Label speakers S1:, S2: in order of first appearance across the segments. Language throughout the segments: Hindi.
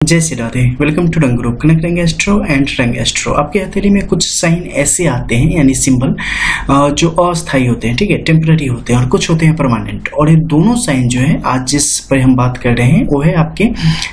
S1: जय श्री राधे। वेलकम टू रंग ग्रुप। कनेक्ट रंग एस्ट्रो एंड रंग एस्ट्रो। आपके हथेली में कुछ साइन ऐसे आते हैं यानी सिंबल जो अस्थायी होते हैं, ठीक है, टेम्पररी होते हैं, और कुछ होते हैं परमानेंट। और ये दोनों साइन जो है आज जिस पर हम बात कर रहे हैं वो है आपके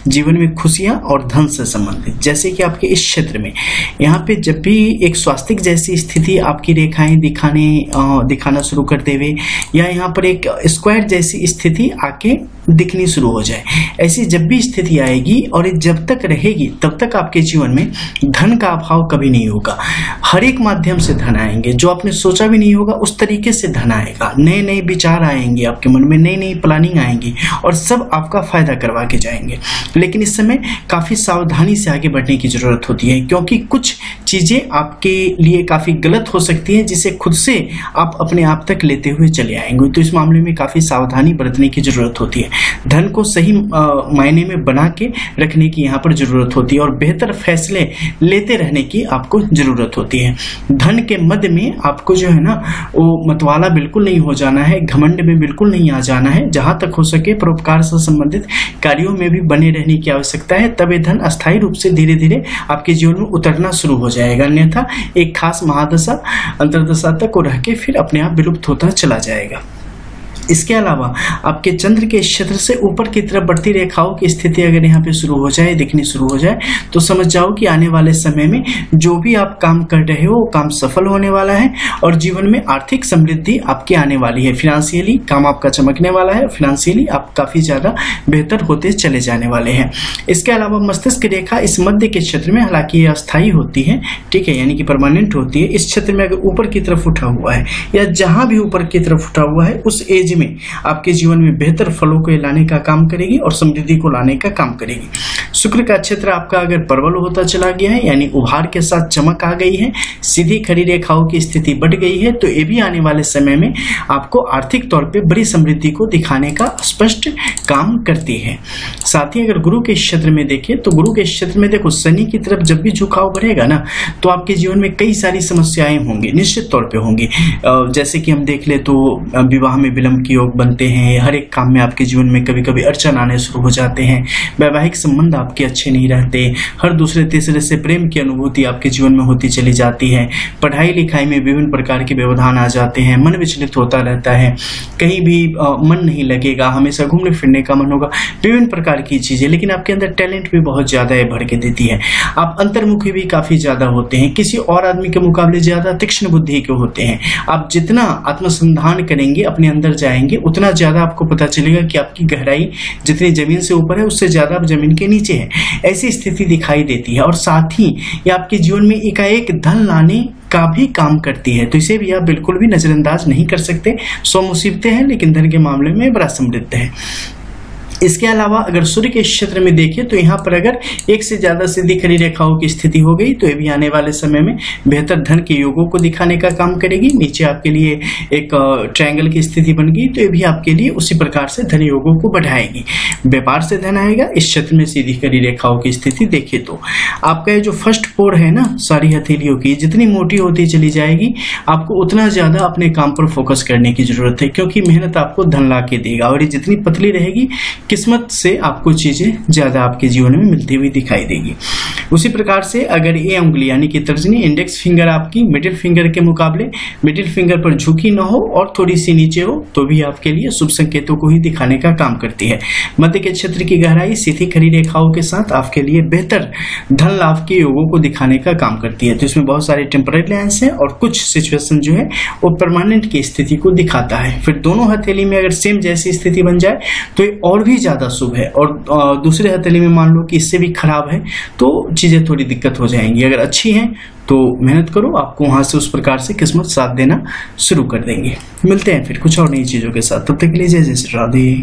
S1: जीवन में खुशियां और धन से संबंधित। जैसे कि आपके इस क्षेत्र में यहाँ पे जब भी एक स्वास्तिक जैसी स्थिति आपकी रेखाएं दिखाना शुरू कर देवे, या यहाँ पर एक स्क्वायर जैसी स्थिति आके दिखनी शुरू हो जाए, ऐसी जब भी स्थिति आएगी और जब तक रहेगी तब तक आपके जीवन में धन का अभाव कभी नहीं होगा। हर एक माध्यम से धन आएंगे, जो आपने सोचा भी नहीं होगा उस तरीके से धन आएगा। नए नए विचार आएंगे आपके मन में, नई नई प्लानिंग आएंगी और सब आपका फायदा करवा के जाएंगे। लेकिन इस समय काफी सावधानी से आगे बढ़ने की जरूरत होती है, क्योंकि कुछ चीजें आपके लिए काफी गलत हो सकती है जिसे खुद से आप अपने आप तक लेते हुए चले आएंगे। तो इस मामले में काफी सावधानी बरतने की जरूरत होती है। धन को सही मायने में बना के रखने की यहाँ पर जरूरत होती है और बेहतर फैसले लेते रहने की आपको जरूरत होती है। धन के मध्य में आपको जो है ना वो मतवाला बिल्कुल नहीं हो जाना है, घमंड में बिल्कुल नहीं आ जाना है। जहां तक हो सके परोपकार से संबंधित कार्यों में भी बने रहने की आवश्यकता है, तब ये धन अस्थायी रूप से धीरे धीरे आपके जीवन में उतरना शुरू हो जाएगा। अन्यथा एक खास महादशा अंतरदशा तक वो रह के फिर अपने आप विलुप्त होता चला जाएगा। इसके अलावा आपके चंद्र के क्षेत्र से ऊपर की तरफ बढ़ती रेखाओं की स्थिति अगर यहाँ पे शुरू हो जाए, दिखनी शुरू हो जाए, तो समझ जाओ कि आने वाले समय में जो भी आप काम कर रहे हो वो काम सफल होने वाला है और जीवन में आर्थिक समृद्धि आपकी आने वाली है। फिनेंशियली काम आपका चमकने वाला है, फिनेंशियली आप काफी ज्यादा बेहतर होते चले जाने वाले हैं। इसके अलावा मस्तिष्क रेखा इस मध्य के क्षेत्र में, हालांकि ये अस्थायी होती है, ठीक है, यानी कि परमानेंट होती है। इस क्षेत्र में अगर ऊपर की तरफ उठा हुआ है या जहां भी ऊपर की तरफ उठा हुआ है, उस एज में आपके जीवन में बेहतर फलों को लाने का काम करेगी और समृद्धि को लाने का काम करेगी। शुक्र का क्षेत्र आपका अगर प्रबल होता चला गया है, यानी उभार के साथ चमक आ गई है, सीधी खड़ी रेखाओं की स्थिति बढ़ गई है, तो ये भी आने वाले समय में आपको आर्थिक तौर पे बड़ी समृद्धि को दिखाने का स्पष्ट काम करती है। साथ ही अगर गुरु के क्षेत्र में देखें तो गुरु के क्षेत्र में देखो शनि की तरफ जब भी झुकाव बढ़ेगा ना, तो आपके जीवन में कई सारी समस्याएं होंगी, निश्चित तौर पे होंगी। जैसे कि हम देख ले तो विवाह में विलंब की योग बनते हैं, हर एक काम में आपके जीवन में कभी कभी अड़चन आने शुरू हो जाते हैं, वैवाहिक संबंध आपके अच्छे नहीं रहते, हर दूसरे तीसरे से प्रेम की अनुभूति आपके जीवन में होती चली जाती है, पढ़ाई लिखाई में विभिन्न प्रकार के व्यवधान आ जाते हैं, मन विचलित होता रहता है, कहीं भी मन नहीं लगेगा, हमेशा घूमने फिरने का मन होगा, विभिन्न प्रकार की चीजें। लेकिन आपके अंदर टैलेंट भी बहुत ज्यादा है, भर के देती है। आप अंतर्मुखी भी काफी ज्यादा होते हैं, किसी और आदमी के मुकाबले ज्यादा तीक्ष्ण बुद्धि के होते हैं। आप जितना आत्मसंधान करेंगे, अपने अंदर जाएंगे, उतना ज्यादा आपको पता चलेगा कि आपकी गहराई जितनी जमीन से ऊपर है उससे ज्यादा जमीन के नीचे है। ऐसी स्थिति दिखाई देती है और साथ ही ये आपके जीवन में एकाएक धन लाने का भी काम करती है, तो इसे भी आप बिल्कुल भी नजरअंदाज नहीं कर सकते। 100 मुसीबतें हैं लेकिन धन के मामले में बड़ा समृद्ध है। इसके अलावा अगर सूर्य के क्षेत्र में देखें तो यहाँ पर अगर एक से ज्यादा सीधी खड़ी रेखाओं की स्थिति हो गई तो ये भी आने वाले समय में बेहतर धन के योगों को दिखाने का काम करेगी। नीचे आपके लिए एक ट्रायंगल की स्थिति बन गई तो ये भी आपके लिए उसी प्रकार से धन योगों को बढ़ाएगी। व्यापार से धन आएगा। इस क्षेत्र में सीधी खड़ी रेखाओं की स्थिति देखे तो आपका ये जो फर्स्ट पोर है ना सारी हथेलियों की, जितनी मोटी होती चली जाएगी आपको उतना ज्यादा अपने काम पर फोकस करने की जरूरत है, क्योंकि मेहनत आपको धन ला के देगा। और ये जितनी पतली रहेगी किस्मत से आपको चीजें ज्यादा आपके जीवन में मिलती हुई दिखाई देगी। उसी प्रकार से अगर ये उंगली यानी कि तर्जनी, इंडेक्स फिंगर आपकी मिडिल फिंगर के मुकाबले मिडिल फिंगर पर झुकी न हो और थोड़ी सी नीचे हो तो भी आपके लिए शुभ संकेतों को ही दिखाने का काम करती है। मध्य के क्षेत्र की गहराई सीधी खड़ी रेखाओं के साथ आपके लिए बेहतर धन लाभ के योगों को दिखाने का काम करती है। तो इसमें बहुत सारे टेम्पररी लाइन्स हैं और कुछ सिचुएशन जो है वो परमानेंट की स्थिति को दिखाता है। फिर दोनों हथेली में अगर सेम जैसी स्थिति बन जाए तो ये और भी ज्यादा शुभ है, और दूसरे हथेली में मान लो कि इससे भी खराब है तो चीजें थोड़ी दिक्कत हो जाएंगी। अगर अच्छी हैं तो मेहनत करो, आपको वहां से उस प्रकार से किस्मत साथ देना शुरू कर देंगे। मिलते हैं फिर कुछ और नई चीजों के साथ, तब तक के लिए जय जय श्री राधे।